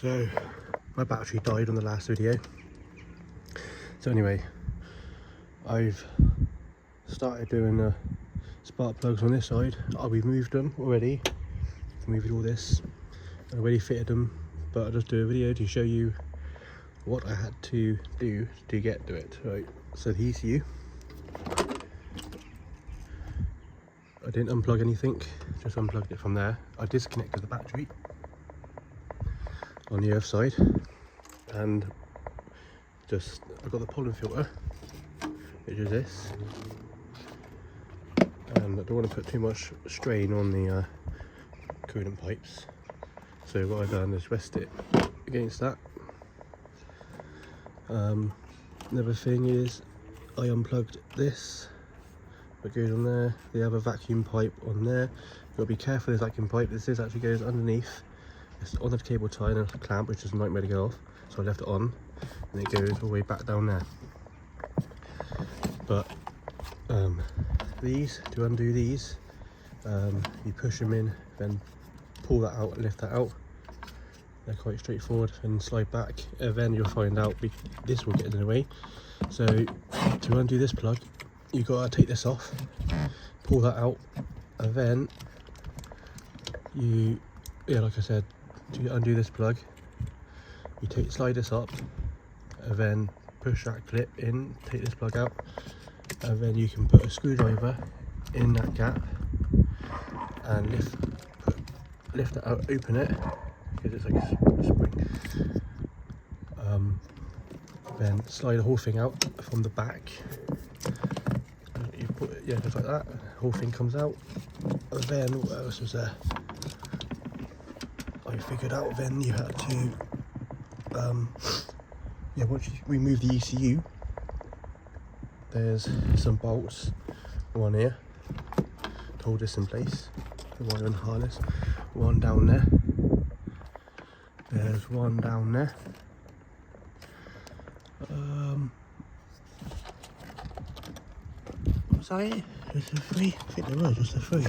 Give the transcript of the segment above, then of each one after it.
So my battery died on the last video. So anyway, I've started doing the spark plugs on this side. We've moved them already. Moved all this. I already fitted them, but I'll just do a video to show you what I had to do to get to it. Right. So the ECU. I didn't unplug anything, just unplugged it from there. I disconnected the battery on the earth side, and just I've got the pollen filter, which is this, and I don't want to put too much strain on the coolant pipes, so what I've done is rest it against that. Another thing is I unplugged this that goes on there. They have a vacuum pipe on there. You've got to be careful with this vacuum pipe. This actually goes underneath. It's on the cable tie and a clamp, which is a nightmare to get off, so I left it on, and it goes all the way back down there. But these, to undo these, you push them in, then pull that out and lift that out. They're quite straightforward, and slide back, and then you'll find out this will get in the way. So to undo this plug, you've got to take this off, pull that out, and then you, like I said, to undo this plug, you slide this up, and then push that clip in, take this plug out, and then you can put a screwdriver in that gap and lift it out, open it, because it's like a spring. Then slide the whole thing out from the back. You put it, yeah, just like that. The whole thing comes out. And then what else was there? I figured out then you had to, once you remove the ECU, there's some bolts, one here to hold this in place, the wire and harness, one down there, there's one down there, was that it? Just a three? I think there was just a three.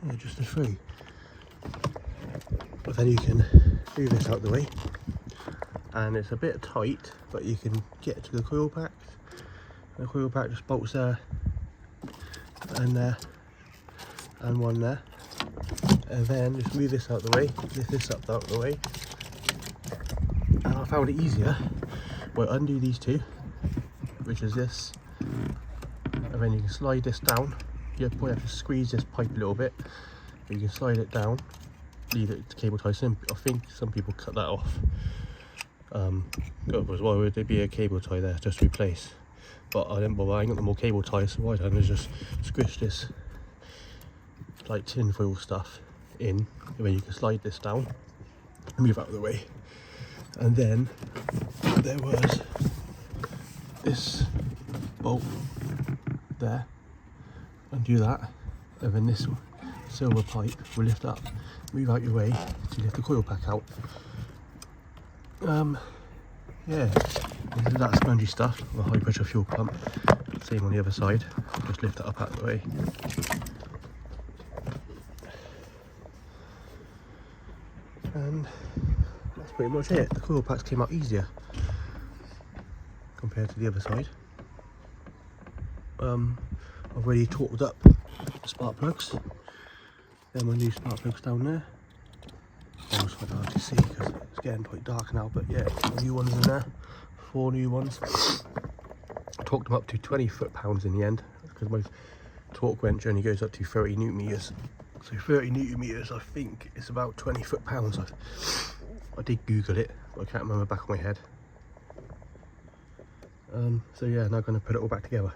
Yeah, just a three. But then you can move this out the way, and it's a bit tight, but you can get to the coil packs. The coil pack just bolts there, and there, and one there, and then just move this out the way, lift this up out the way, and I found it easier. Well, undo these two, which is this, and then you can slide this down. You probably have to squeeze this pipe a little bit, but you can slide it down, leave it to cable tie. I think some people cut that off. As well, would there be a cable tie there just to replace? But I didn't bother. I ain't got no more cable ties, so what I done is just squish this like tin foil stuff in, and then you can slide this down and move out of the way. And then there was this bolt there, undo that, and then this silver pipe will lift up, move out your way to lift the coil pack out. Yeah, this is that spongy stuff, the high pressure fuel pump, same on the other side, just lift it up out of the way. And that's pretty much it. The coil packs came out easier compared to the other side. I've already torqued up the spark plugs. Then my new spark plugs down there. Almost quite hard to see because it's getting quite dark now, but yeah, new ones in there, 4 new ones. I torqued them up to 20 foot-pounds in the end, because my torque wrench only goes up to 30 newton meters. So 30 newton meters, I think it's about 20 foot-pounds. I did Google it, but I can't remember back on my head. So yeah, now I'm going to put it all back together.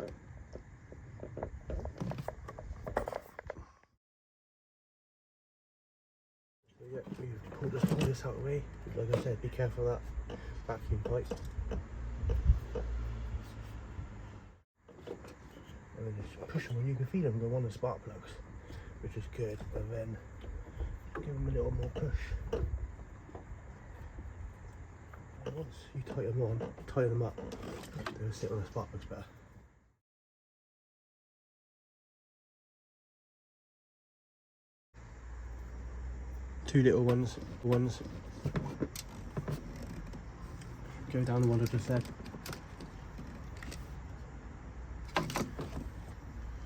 Yeah, we've pulled this out of the way. Like I said, be careful of that vacuum pipe. And then just push them, and you can feel them go on the spark plugs, which is good. And then give them a little more push. And once you tighten them up, they'll sit on the spark plugs better. two little ones. Go down the one I just said.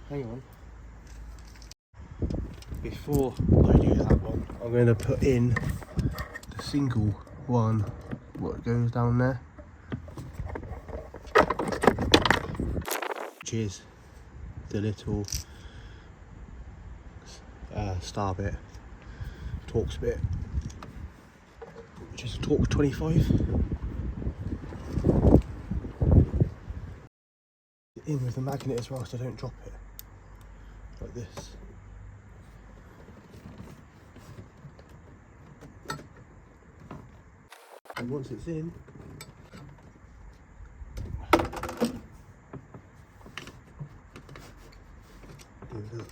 Hang on. Before I do that one, I'm going to put in the single one, what goes down there, which is the little star bit, Torx bit, which is a Torx 25. In with the magnet as well, so I don't drop it, like this. And once it's in, give it up.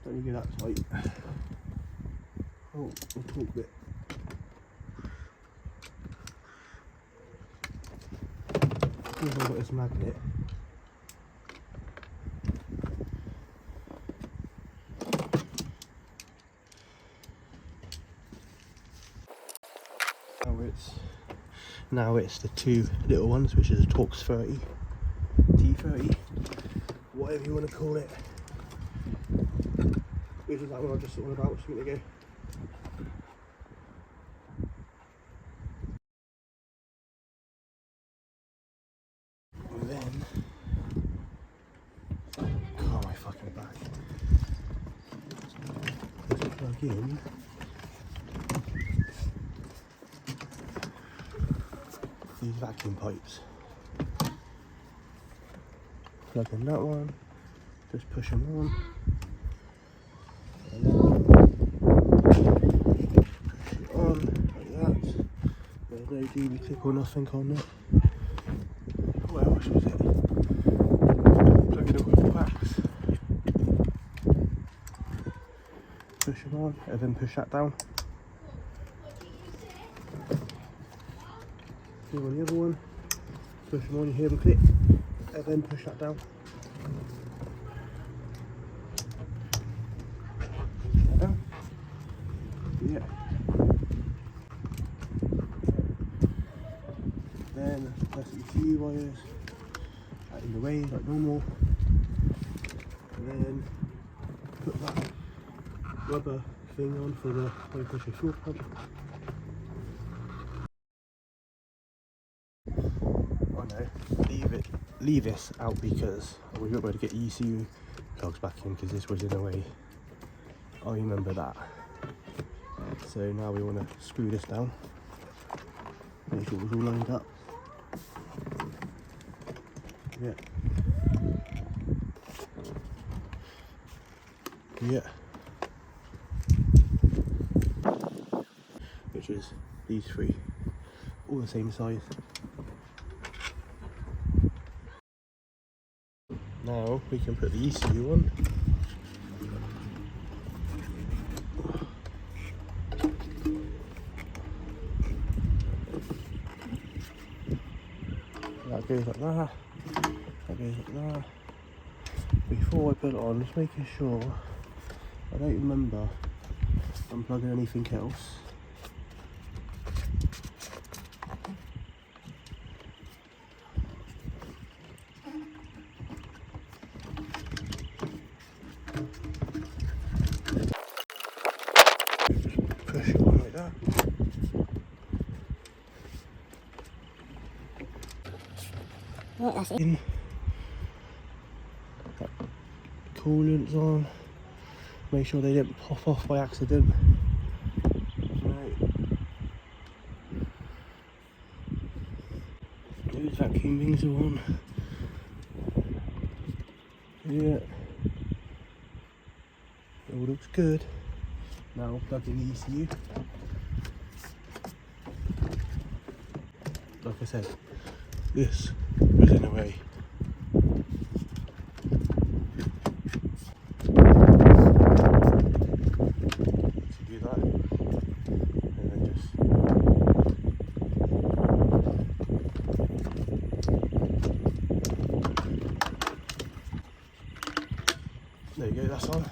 Don't get that tight. Oh, the torque bit. Because I've got this magnet. Now it's the two little ones, which is a Torx 30, T30, whatever you want to call it. Which is that one I just thought about just a minute ago. And then, oh my fucking back. Let's plug in. These vacuum pipes. Plug in that one, just push them on, and then push it on like that. There's no DB clip or nothing on it. What else was it? Plug in the wheel packs, push them on, and then push that down. On the other one, push them on, you hear them click, and then push that down. Down. Yeah. Then press ECU wires out in the way like normal, and then put that rubber thing on for the high pressure fuel pump. Leave this out because we won't be able to get ECU plugs back in because this was in the way. I remember that. So now we want to screw this down, make sure it was all lined up. Yeah. Which is these three, all the same size. Now we can put the ECU on. That goes like that. That goes like that. Before I put it on, just making sure I don't remember unplugging anything else. Push it on like that. Right, that's it. In. That coolant's on. Make sure they didn't pop off by accident. Right. Those vacuum things are on. Yeah. It all looks good. Now I'll plug in the ECU. Like I said, this was in the way. So do that, and then just There you go, that's on.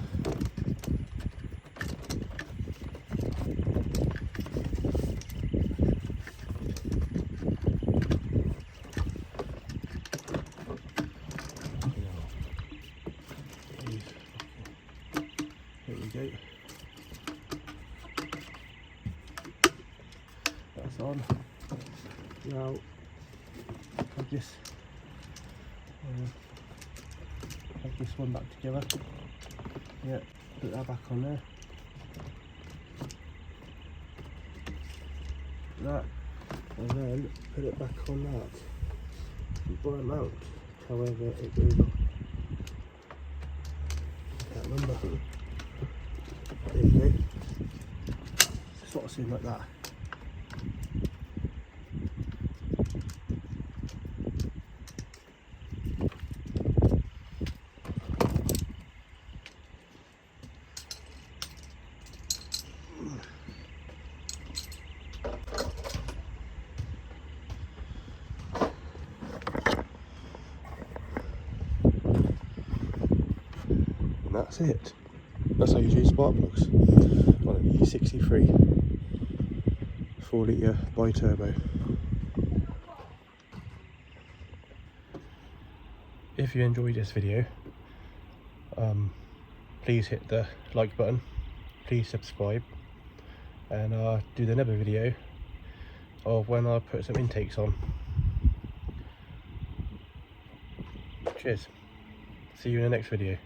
There we go. That's on. Now, plug this one back together. Yeah, put that back on there. That, and then put it back on that. You buy a mount, however it goes on. That number. There you go. Sort of seem like that. And that's it. That's how you use spark plugs on an E63 4-litre bi-turbo. If you enjoyed this video, please hit the like button, please subscribe, and I'll do another video of when I put some intakes on. Cheers. See you in the next video.